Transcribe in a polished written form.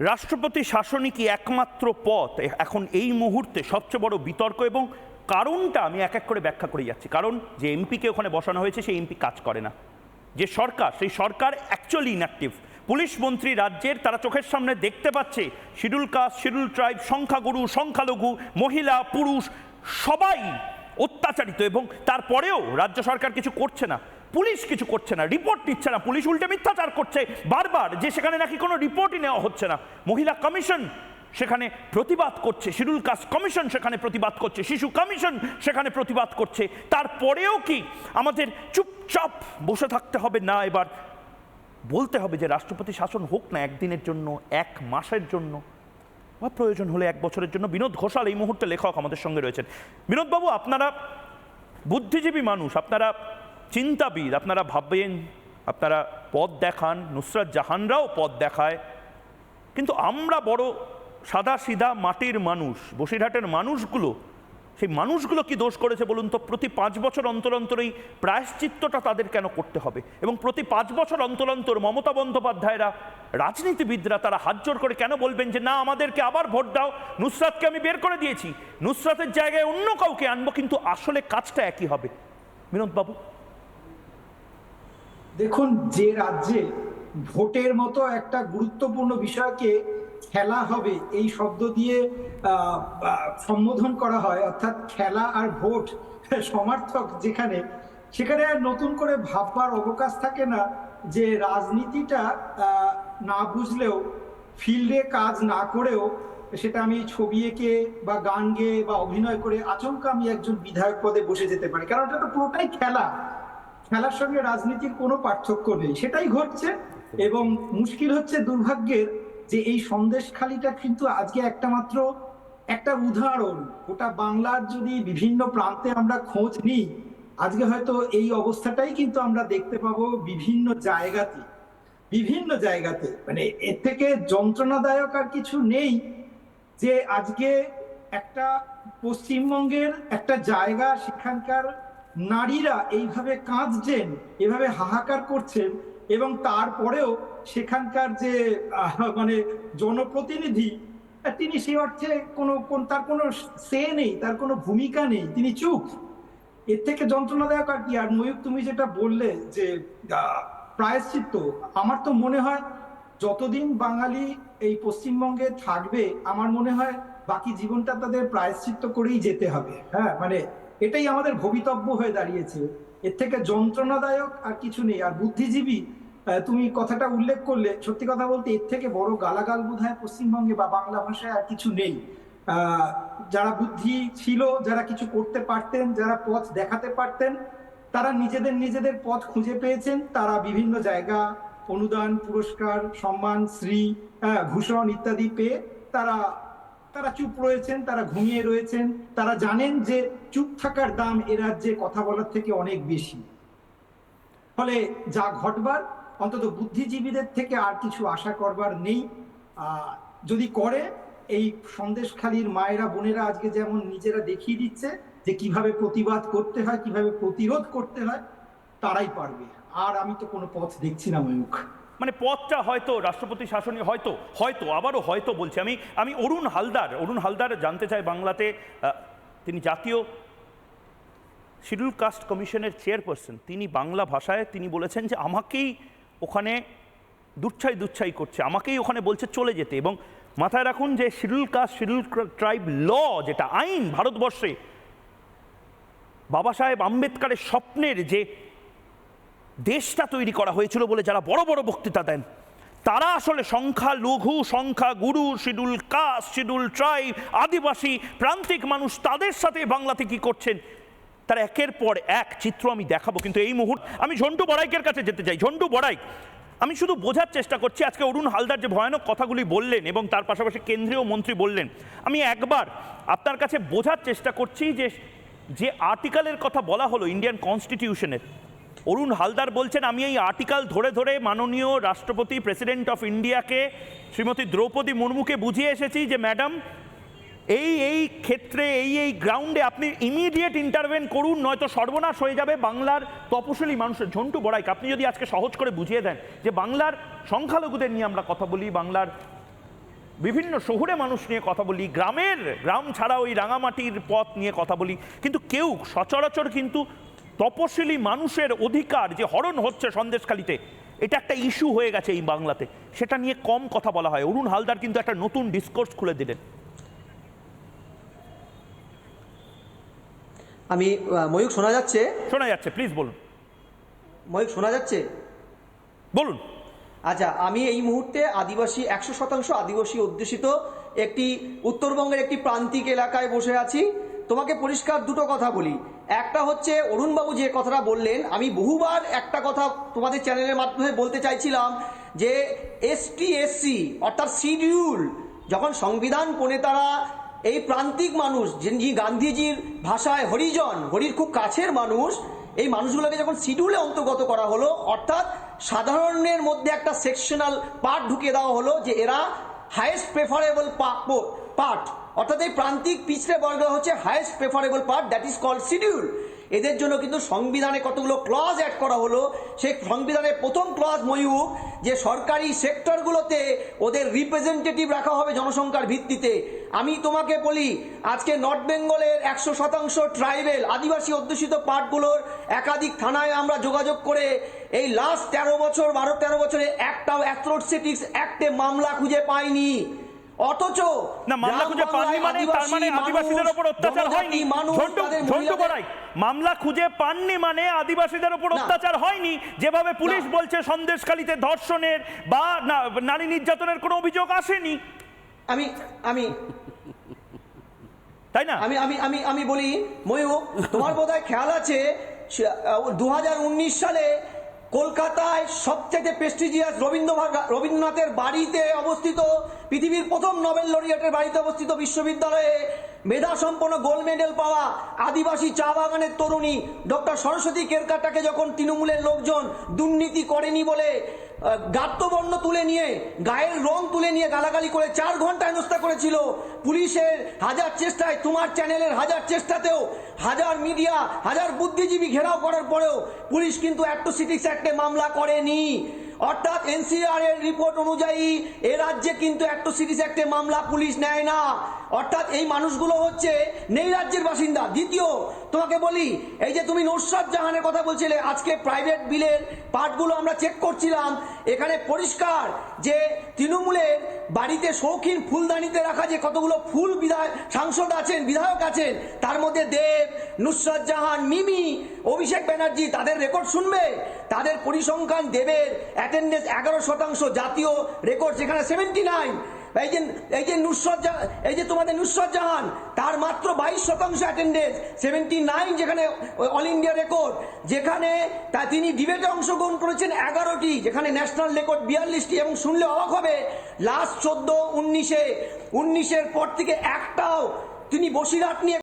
রাষ্ট্রপতি শাসনই কি একমাত্র পথ? এখন এই মুহূর্তে সবচেয়ে বড় বিতর্ক, এবং কারণটা আমি এক এক করে ব্যাখ্যা করে যাচ্ছি। কারণ যে এমপিকে ওখানে বসানো হয়েছে সেই এমপি কাজ করে না, যে সরকার সেই সরকার অ্যাকচুয়ালি ইনঅ্যাক্টিভ। পুলিশ মন্ত্রী রাজ্যের, তারা চোখের সামনে দেখতে পাচ্ছে শিডিউল কাস্ট, শিডিউল ট্রাইব, সংখ্যাগুরু, সংখ্যালঘু, মহিলা, পুরুষ সবাই অত্যাচারিত, এবং তারপরেও রাজ্য সরকার কিছু করছে না, পুলিশ কিছু করছে না, রিপোর্ট নিচ্ছে না, পুলিশ উল্টে মিথ্যাচার করছে বারবার, যে সেখানে নাকি কোনো রিপোর্টই নেওয়া হচ্ছে না। মহিলা কমিশন সেখানে প্রতিবাদ করছে, শিডিউল কাস্ট কমিশন সেখানে প্রতিবাদ করছে, শিশু কমিশন সেখানে প্রতিবাদ করছে। তারপরেও কি আমাদের চুপচাপ বসে থাকতে হবে? না, এবার বলতে হবে যে রাষ্ট্রপতি শাসন হোক না একদিনের জন্য, এক মাসের জন্য, বা প্রয়োজন হলে এক বছরের জন্য। বিনোদ ঘোষাল এই মুহূর্তে লেখক আমাদের সঙ্গে রয়েছেন। বিনোদবাবু, আপনারা বুদ্ধিজীবী মানুষ, আপনারা চিন্তাবিদ, আপনারা ভাববেন, আপনারা পথ দেখান, নুসরাত জাহানরাও পথ দেখায়, কিন্তু আমরা বড় সাদা সিধা মাটির মানুষ, বসিরহাটের মানুষগুলো, সেই মানুষগুলো কি দোষ করেছে বলুন তো? প্রতি 5 বছর অন্তর অন্তর এই প্রায়শ্চিত্তটা তাদের কেন করতে হবে? এবং প্রতি 5 বছর অন্তর অন্তর মমতা বন্দ্যোপাধ্যায়রা, রাজনীতিবিদরা, তারা হাত জোর করে কেন বলবেন যে না, আমাদেরকে আবার ভোট দাও, নুসরাতকে আমি বের করে দিয়েছি, নুসরাতের জায়গায় অন্য কাউকে আনবো, কিন্তু আসলে কাজটা একই হবে? বিনোদবাবু, দেখুন, যে রাজ্যে ভোটের মতো একটা গুরুত্বপূর্ণ বিষয়কে খেলা হবে এই শব্দ দিয়ে সম্বোধন করা হয়, অর্থাৎ খেলা আর ভোট সমার্থক যেখানে, সেখানে আর নতুন করে ভাববার অবকাশ থাকে না যে রাজনীতিটা না বুঝলেও, ফিল্ডে কাজ না করেও, সেটা আমি ছবি এঁকে বা গান গেয়ে বা অভিনয় করে আচমকা আমি একজন বিধায়ক পদে বসে যেতে পারি, কারণ এটা তো পুরোটাই খেলা। খেলার সঙ্গে রাজনীতির কোনো পার্থক্য নেই, সেটাই ঘটছে। এবং মুশকিল হচ্ছে, দুর্ভাগ্যের, যে এই সন্দেশখালিটা কিন্তু আজকে একটা উদাহরণ। গোটা বাংলার যদি বিভিন্ন প্রান্তে আমরা খোঁজ নিই, আজকে হয়তো এই অবস্থাটাই কিন্তু আমরা দেখতে পাবো বিভিন্ন জায়গাতে। মানে এর থেকে যন্ত্রণাদায়ক আর কিছু নেই যে আজকে একটা পশ্চিমবঙ্গের একটা জায়গা, সেখানকার নারীরা এইভাবে কাঁদছেন, এভাবে হাহাকার করছেন, এবং তারপরেও সেখানকার যে মানে জনপ্রতিনিধি, তিনি সেই অর্থে তার কোনো সে নেই, তার কোনো ভূমিকা নেই, তিনি চুপ। এর থেকে যন্ত্রণাদায়ক আর কি? আর ময়ূক, তুমি যেটা বললে যে প্রায়শ্চিত্ত, আমার তো মনে হয় যতদিন বাঙালি এই পশ্চিমবঙ্গে থাকবে, আমার মনে হয় বাকি জীবনটা তাদের প্রায়শ্চিত্ত করেই যেতে হবে। হ্যাঁ, মানে এটাই আমাদের ভবিতব্য হয়ে দাঁড়িয়েছে। এর থেকে যন্ত্রণাদায়ক আর কিছু নেই। আর বুদ্ধিজীবী, তুমি কথাটা উল্লেখ করলে, সত্যি কথা বলতে এর থেকে বড় গালাগাল বোধহয় পশ্চিমবঙ্গে বা বাংলা ভাষায় আর কিছু নেই। যারা বুদ্ধি ছিল, যারা কিছু করতে পারতেন, যারা পথ দেখাতে পারতেন, তারা নিজেদের পথ খুঁজে পেয়েছেন। তারা বিভিন্ন জায়গা, অনুদান, পুরস্কার, সম্মান, শ্রী, ভূষণ ইত্যাদি পেয়ে তারা তারা চুপ রয়েছেন, তারা ঘুমিয়ে রয়েছেন। তারা জানেন যে চুপ থাকার দাম এ রাজ্যে কথা বলার থেকে অনেক বেশি। ফলে যা ঘটবার, অন্তত বুদ্ধিজীবীদের থেকে আর কিছু আশা করবার নেই। যদি করে, এই সন্দেশখালীর মায়েরা, বোনেরা আজকে যেমন নিজেরা দেখিয়ে দিচ্ছে যে কিভাবে প্রতিবাদ করতে হয়, কিভাবে প্রতিরোধ করতে হয়, তারাই পারবে। আর আমি তো কোনো পথ দেখছি না ময়ূক। মানে পথটা হয়তো রাষ্ট্রপতি শাসনই, হয়তো আবারও হয়তো বলছি আমি অরুণ হালদার জানতে চাই, বাংলাতে তিনি জাতীয় শিডিউল কাস্ট কমিশনের চেয়ারপারসন, তিনি বাংলা ভাষায় তিনি বলেছেন যে আমাকেই ওখানে দুচ্ছাই করছে, আমাকেই ওখানে বলছে চলে যেতে। এবং মাথায় রাখুন যে শিডিউল কাস্ট, শিডিউল ট্রাইব ল, যেটা আইন ভারতবর্ষে, বাবা সাহেব আম্বেদকরের স্বপ্নের যে দেশটা তৈরি করা হয়েছিল বলে যারা বড় বড় বক্তৃতা দেন, তারা আসলে সংখ্যালঘু, সংখ্যাগুরু, শিডিউল কাস্ট, শিডিউল ট্রাইব, আদিবাসী, প্রান্তিক মানুষ, তাদের সাথে বাংলাতে কি করছেন তার একের পর এক চিত্র আমি দেখাবো। কিন্তু এই মুহূর্তে আমি ঝন্টু বড়াইকের কাছে যেতে চাই। ঝন্টু বড়াইক, আমি শুধু বোঝার চেষ্টা করছি, আজকে অরুণ হালদার যে ভয়ানক কথাগুলি বললেন এবং তার পাশাপাশি কেন্দ্রীয় মন্ত্রী বললেন, আমি একবার আপনার কাছে বোঝার চেষ্টা করছি যে আর্টিকেলের কথা বলা হলো ইন্ডিয়ান কনস্টিটিউশনের, অরুণ হালদার বলছেন আমি এই আর্টিকেল ধরে ধরে মাননীয় রাষ্ট্রপতি, প্রেসিডেন্ট অফ ইন্ডিয়াকে, শ্রীমতী দ্রৌপদী মুর্মুকে বুঝিয়ে এসেছি যে ম্যাডাম, এই ক্ষেত্রে এই গ্রাউন্ডে আপনি ইমিডিয়েট ইন্টারভেন করুন, নয়তো সর্বনাশ হয়ে যাবে বাংলার তপশিলি মানুষের। ঝন্টু বড়াইক, আপনি যদি আজকে সহজ করে বুঝিয়ে দেন যে বাংলার সংখ্যালঘুদের নিয়ে আমরা কথা বলি, বাংলার বিভিন্ন শহুরে মানুষ নিয়ে কথা বলি, গ্রাম ছাড়া ওই রাঙামাটির পথ নিয়ে কথা বলি, কিন্তু কেউ সচরাচর কিন্তু তপশিলি মানুষের অধিকার যে হরণ হচ্ছে সন্দেশখালিতে, এটা একটা ইস্যু হয়ে গেছে এই বাংলাতে, সেটা নিয়ে কম কথা বলা হয়। অরুণ হালদার কিন্তু একটা নতুন ডিসকোর্স খুলে দিলেন। আমি ময়ূক শোনা যাচ্ছে? শোনা যাচ্ছে, প্লিজ বলুন। ময়ূক শোনা যাচ্ছে? বলুন। আচ্ছা, আমি এই মুহূর্তে আদিবাসী 100% আদিবাসী অধ্যুষিত একটি উত্তরবঙ্গের একটি প্রান্তিক এলাকায় বসে আছি। তোমাকে পরিষ্কার দুটো কথা বলি। একটা হচ্ছে অরুণবাবু যে কথাটা বললেন, আমি বহুবার একটা কথা তোমাদের চ্যানেলের মাধ্যমে বলতে চাইছিলাম যে এসটি এসসি অর্থাৎ শিডিউল, যখন সংবিধান প্রণেতারা এই প্রান্তিক মানুষ যিনি গান্ধীজির ভাষায় হরিজন, হরির খুব কাছের মানুষ, এই মানুষগুলোকে যখন শিডিউলে অন্তর্গত করা হলো, অর্থাৎ সাধারণের মধ্যে একটা সেকশনাল পার্ট ঢুকিয়ে দেওয়া হলো যে এরা হাইয়েস্ট প্রেফারেবল পার্ট, অর্থাৎ এই প্রান্তিক পিছড়ে বর্গ হচ্ছে highest preferable part, that is called schedule. এদের জন্য কিন্তু সংবিধানে কতগুলো ক্লজ অ্যাড করা হলো। সেই সংবিধানের প্রথম ক্লজ ময়ূক যে সরকারি সেক্টরগুলোতে ওদের রিপ্রেজেন্টেটিভ রাখা হবে জনসংখ্যার ভিত্তিতে। আমি তোমাকে বলি, আজকে নর্থ বেঙ্গলের 100% ট্রাইবেল আদিবাসী অধ্যুষিত পার্টগুলোর একাধিক থানায় আমরা যোগাযোগ করে এই লাস্ট 12-13 বছরে একটাও অ্যাথ্রোসিটিক্স অ্যাক্টে মামলা খুঁজে পাইনি। অথচ না, মামলা খুঁজে পাননি মানে তার মানে আদিবাসীদের উপর অত্যাচার হয়নি। ঝন্টু বড়াই, মামলা খুঁজে পাননি মানে আদিবাসীদের উপর অত্যাচার হয়নি। যেভাবে পুলিশ বলছে সন্দেশখালিতে ধর্ষণের বা নারী নির্যাতনের কোনো অভিযোগ আসেনি। আমি আমি তাই না? আমি আমি আমি আমি বলি ময়ূক, তোমার বোধহয় খেয়াল আছে 2019 সালে কলকাতায় সবচেয়ে প্রেস্টিজিয়াস রবীন্দ্রনাথের বাড়িতে অবস্থিত, পৃথিবীর প্রথম নোবেল লরিয়েটের বাড়িতে অবস্থিত বিশ্ববিদ্যালয়ে মেধা সম্পন্ন গোল্ড মেডেল পাওয়া আদিবাসী চা বাগানের তরুণী ডক্টর সরস্বতী কেরকাটাকে যখন তৃণমূলের লোকজন দুর্নীতি করেনি বলে গাত্রবর্ণ তুলে নিয়ে, গায়ের রং তুলে নিয়ে গালাগালি করে 4 ঘন্টা হেনস্থা করেছিল, পুলিশের হাজার চেষ্টায়, তোমার চ্যানেলের হাজার চেষ্টাতেও, হাজার মিডিয়া, হাজার বুদ্ধিজীবী ঘেরাও করার পরেও পুলিশ কিন্তু অ্যাট্রোসিটিস অ্যাক্টে মামলা করেনি। অর্থাৎ এনসিআর এর রিপোর্ট অনুযায়ী এ রাজ্যে কিন্তু অ্যাট্রোসিটিস অ্যাক্টে মামলা পুলিশ নেয় না। অর্থাৎ এই মানুষগুলো হচ্ছে নেই রাজ্যের বাসিন্দা। দ্বিতীয়, তোমাকে বলি, এই যে তুমি নুসরাত জাহানের কথা বলছিলে, আজকে প্রাইভেট বিলের পার্টগুলো আমরা চেক করছিলাম, এখানে পরিষ্কার যে তৃণমূলের বাড়িতে শৌখিন ফুলদানিতে রাখা যে কতগুলো ফুল সাংসদ আছেন, বিধায়ক আছেন, তার মধ্যে দেব, নুসরাত জাহান, মিমি, অভিষেক ব্যানার্জি, তাদের রেকর্ড শুনবে। তাদের পরিসংখ্যান দেবের অ্যাটেন্ডেন্স 11%, জাতীয় রেকর্ড সেখানে 79। এই যে তোমাদের নুসরাত জাহান, তার মাত্র 22% অ্যাটেন্ডেন্স, 79 যেখানে অল ইন্ডিয়া রেকর্ড, যেখানে তিনি ডিবেটে অংশগ্রহণ করেছেন 11টি, যেখানে ন্যাশনাল রেকর্ড 42টি। এবং শুনলে অবাক হবে, লাস্ট 14-19-এর পর থেকে একটাও তিনি বসিরহাট নিয়ে